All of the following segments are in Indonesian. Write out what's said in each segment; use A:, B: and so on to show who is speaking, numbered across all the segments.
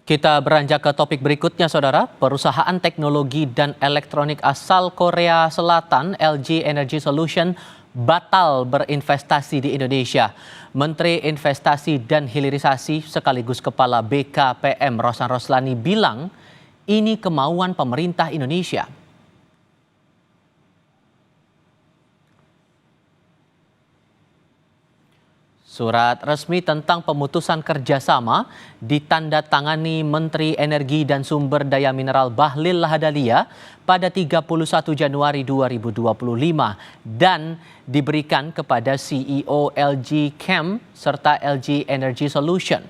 A: Kita beranjak ke topik berikutnya, Saudara. Perusahaan teknologi dan elektronik asal Korea Selatan, LG Energy Solution, batal berinvestasi di Indonesia. Menteri Investasi dan Hilirisasi sekaligus Kepala BKPM Roshan Roslani bilang ini kemauan pemerintah Indonesia. Surat resmi tentang pemutusan kerjasama ditandatangani Menteri Energi dan Sumber Daya Mineral Bahlil Lahadalia pada 31 Januari 2025 dan diberikan kepada CEO LG Chem serta LG Energy Solution.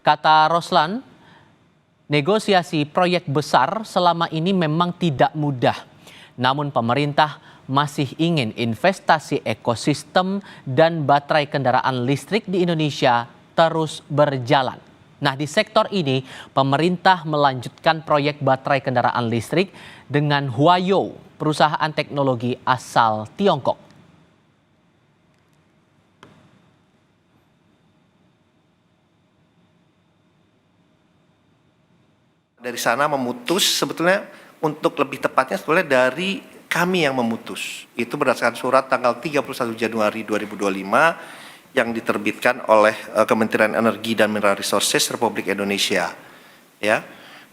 A: Kata Roslan, negosiasi proyek besar selama ini memang tidak mudah, namun pemerintah masih ingin investasi ekosistem dan baterai kendaraan listrik di Indonesia terus berjalan. Nah, di sektor ini pemerintah melanjutkan proyek baterai kendaraan listrik dengan Huayou, perusahaan teknologi asal Tiongkok.
B: Dari sana memutus sebetulnya untuk lebih tepatnya sebetulnya dari kami yang memutus. Itu berdasarkan surat tanggal 31 Januari 2025 yang diterbitkan oleh Kementerian Energi dan Mineral Resources Republik Indonesia. Ya.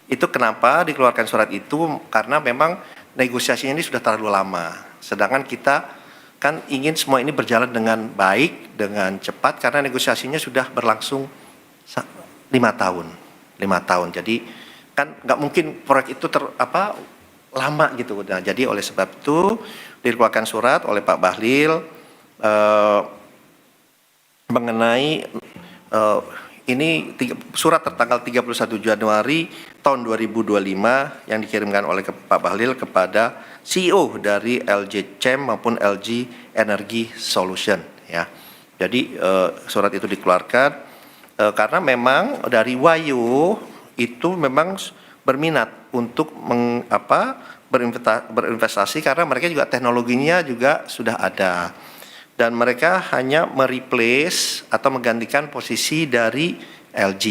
B: Itu kenapa dikeluarkan surat itu, karena memang negosiasinya ini sudah terlalu lama. Sedangkan kita kan ingin semua ini berjalan dengan baik, dengan cepat, karena negosiasinya sudah berlangsung 5 tahun. 5 tahun. Jadi kan nggak mungkin proyek itu lama gitu. Nah, jadi oleh sebab itu dikeluarkan surat oleh Pak Bahlil mengenai ini surat tertanggal 31 Januari tahun 2025 yang dikirimkan oleh Pak Bahlil kepada CEO dari LG Chem maupun LG Energy Solution ya. Jadi surat itu dikeluarkan karena memang dari Huayou itu memang berminat untuk berinvestasi karena mereka juga teknologinya juga sudah ada dan mereka hanya mereplace atau menggantikan posisi dari LG.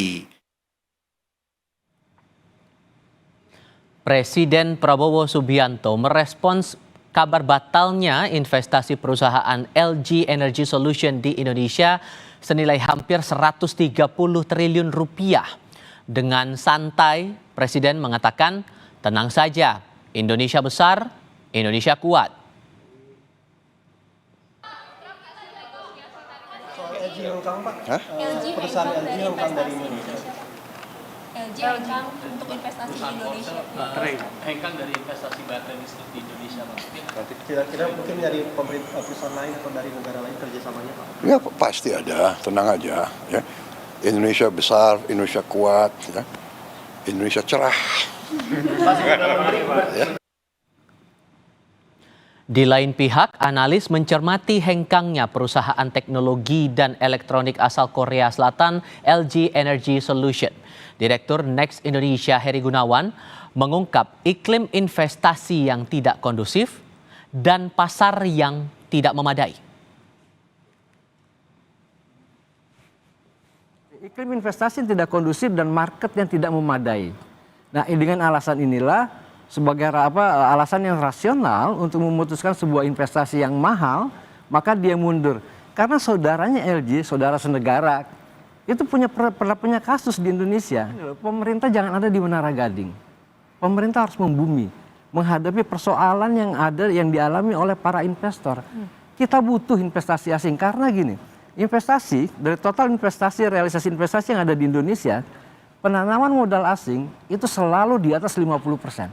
A: Presiden Prabowo Subianto merespons kabar batalnya investasi perusahaan LG Energy Solution di Indonesia senilai hampir 130 triliun rupiah. Dengan santai, Presiden mengatakan, tenang saja, Indonesia besar, Indonesia kuat.
C: Soal LG hengkang, Pak? Perusahaan LG hengkang dari Indonesia.
D: LG hengkang untuk investasi di Indonesia.
E: Baterai, hengkang dari investasi baterai listrik di Indonesia, Pak.
C: Kira-kira mungkin dari perusahaan lain atau dari negara lain kerjasamanya, Pak?
F: Ya pasti ada, tenang aja. Ya. Indonesia besar, Indonesia kuat, ya. Indonesia cerah.
A: Di lain pihak, analis mencermati hengkangnya perusahaan teknologi dan elektronik asal Korea Selatan, LG Energy Solution. Direktur Next Indonesia Heri Gunawan mengungkap iklim investasi yang tidak kondusif dan pasar yang tidak memadai.
G: Iklim investasi yang tidak kondusif dan market yang tidak memadai. Nah, dengan alasan inilah sebagai alasan yang rasional untuk memutuskan sebuah investasi yang mahal, maka dia mundur. Karena saudaranya LG, saudara senegara, itu pernah punya kasus di Indonesia. Pemerintah jangan ada di Menara Gading. Pemerintah harus membumi, menghadapi persoalan yang ada yang dialami oleh para investor. Kita butuh investasi asing karena gini. Investasi, dari total investasi, realisasi investasi yang ada di Indonesia, penanaman modal asing itu selalu di atas 50%.